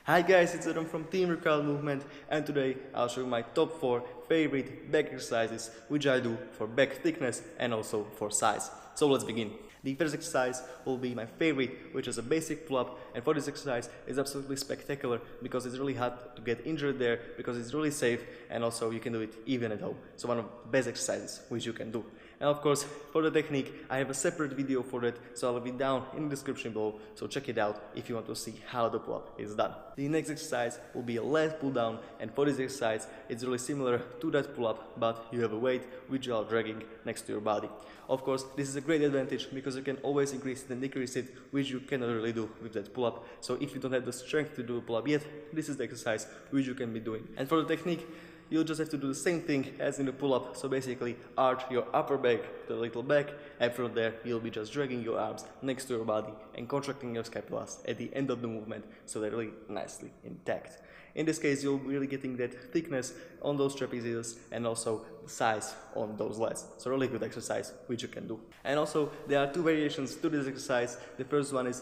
Hi guys, it's Adam from Team Recall Movement, and today I'll show you my top 4 favorite back exercises which I do for back thickness and also for size. So let's begin. The first exercise will be my favorite, which is a basic pull-up, and for this exercise it's absolutely spectacular because it's really hard to get injured there, because it's really safe, and also you can do it even at home. So one of the best exercises which you can do. And of course, for the technique, I have a separate video for that, so I'll leave it down in the description below, so check it out if you want to see how the pull-up is done. The next exercise will be a lat pull down, and for this exercise, it's really similar to that pull-up, but you have a weight which you are dragging next to your body. Of course, this is a great advantage because you can always increase it and decrease it, which you cannot really do with that pull-up. So if you don't have the strength to do a pull-up yet, this is the exercise which you can be doing. And for the technique, you'll just have to do the same thing as in the pull-up, so basically arch your upper back to the little back, and from there you'll be just dragging your arms next to your body and contracting your scapulas at the end of the movement, so they're really nicely intact. In this case, you'll be really getting that thickness on those trapezius and also the size on those lats. So really good exercise which you can do. And also there are two variations to this exercise. The first one is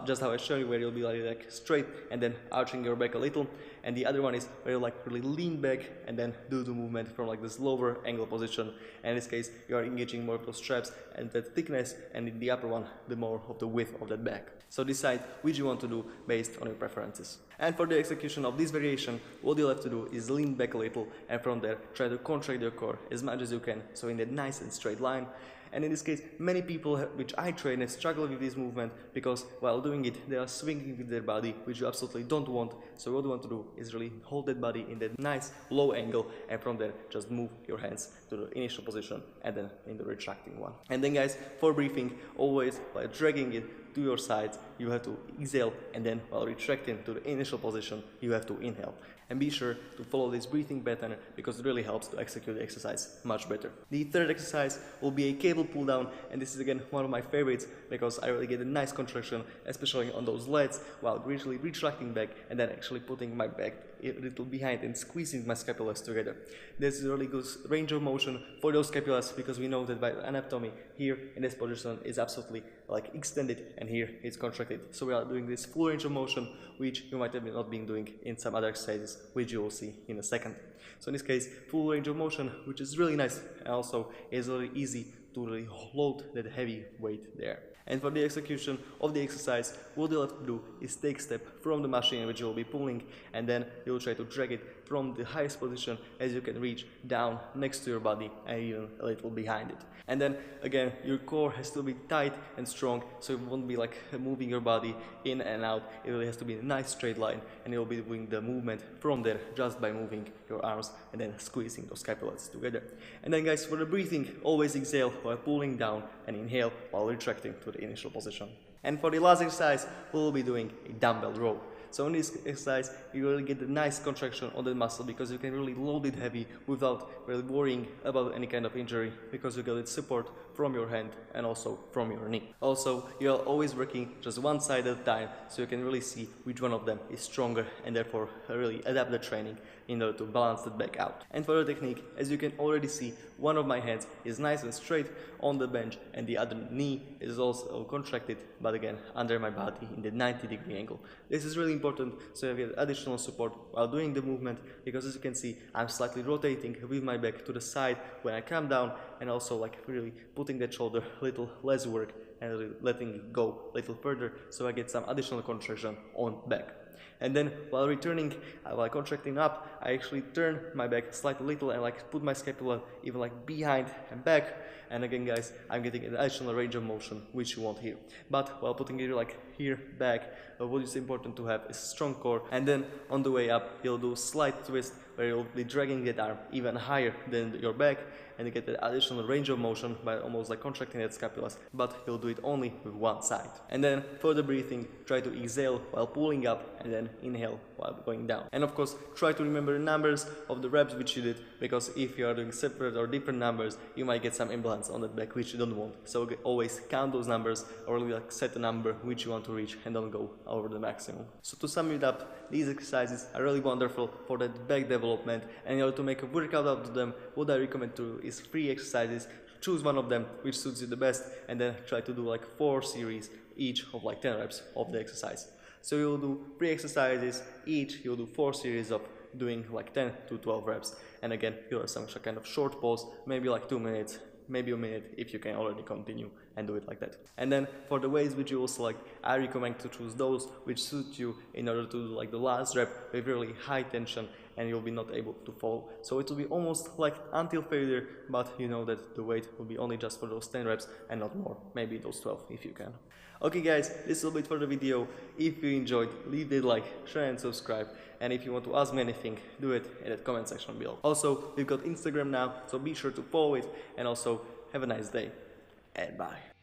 just how I show you, where you'll be like straight and then arching your back a little, and the other one is where you like really lean back and then do the movement from like this lower angle position. And in this case you are engaging more of those straps and that thickness, and in the upper one the more of the width of that back. So decide which you want to do based on your preferences. And for the execution of this variation, what you'll have to do is lean back a little, and from there try to contract your core as much as you can, so in that nice and straight line. And in this case, many people which I train struggle with this movement because while doing it they are swinging with their body, which you absolutely don't want. So what you want to do is really hold that body in that nice low angle, and from there just move your hands to the initial position and then in the retracting one. And then guys, for breathing, always by dragging it to your sides, you have to exhale, and then while retracting to the initial position you have to inhale. And be sure to follow this breathing pattern because it really helps to execute the exercise much better. The third exercise will be a cable pull down, and this is again one of my favorites because I really get a nice contraction, especially on those lats, while gradually retracting back and then actually putting my back a little behind and squeezing my scapulas together. This is a really good range of motion for those scapulas because we know that by anatomy here in this position is absolutely like extended, and here it's contracted. So we are doing this full range of motion, which you might have not been doing in some other exercises, which you will see in a second. So in this case, full range of motion, which is really nice, and also is really easy to really load that heavy weight there. And for the execution of the exercise, what you'll have to do is take a step from the machine which you'll be pulling, and then you'll try to drag it from the highest position as you can reach down next to your body and even a little behind it. And then again, your core has to be tight and strong, so it won't be like moving your body in and out. It really has to be a nice straight line, and you'll be doing the movement from there just by moving your arms and then squeezing those scapulas together. And then guys, for the breathing, always exhale while pulling down and inhale while retracting to the initial position. And for the last exercise, we'll be doing a dumbbell row. So in this exercise, you really get a nice contraction on the muscle because you can really load it heavy without really worrying about any kind of injury, because you get its support from your hand and also from your knee. Also, you are always working just one side at a time, so you can really see which one of them is stronger, and therefore really adapt the training in order to balance that back out. And for the technique, as you can already see, one of my hands is nice and straight on the bench, and the other knee is also contracted, but again under my body in the 90-degree angle. This is really important, so you get additional support while doing the movement, because as you can see, I'm slightly rotating with my back to the side when I come down, and also like really putting that shoulder a little less work and really letting it go a little further, so I get some additional contraction on back. And then while returning, while contracting up, I actually turn my back slightly little and like put my scapula even like behind and back. And again guys, I'm getting an additional range of motion which you want here. But while putting it like here back, what is important to have is a strong core. And then on the way up, you'll do a slight twist where you'll be dragging that arm even higher than your back, and you get the additional range of motion by almost like contracting that scapulas, but you'll do it only with one side. And then for the breathing, try to exhale while pulling up and then inhale while going down. And of course, try to remember the numbers of the reps which you did, because if you are doing separate or different numbers, you might get some imbalance on the back which you don't want. So always count those numbers, or really like set a number which you want to reach and don't go over the maximum. So to sum it up, these exercises are really wonderful for that back development, and in order to make a workout out of them, what I recommend to do is 3 exercises. Choose one of them which suits you the best, and then try to do like 4 series each of like 10 reps of the exercise. So you'll do 3 exercises each, you'll do 4 series of doing like 10 to 12 reps, and again you'll have some kind of short pause, maybe like 2 minutes, maybe a minute if you can already continue and do it like that. And then for the weights which you will select, I recommend to choose those which suit you in order to do like the last rep with really high tension and you'll be not able to fall. So it will be almost like until failure, but you know that the weight will be only just for those 10 reps and not more, maybe those 12 if you can. Okay guys, this will be it for the video. If you enjoyed, leave a like, share and subscribe. And if you want to ask me anything, do it in the comment section below. Also, we've got Instagram now, so be sure to follow it. And also, have a nice day. And bye.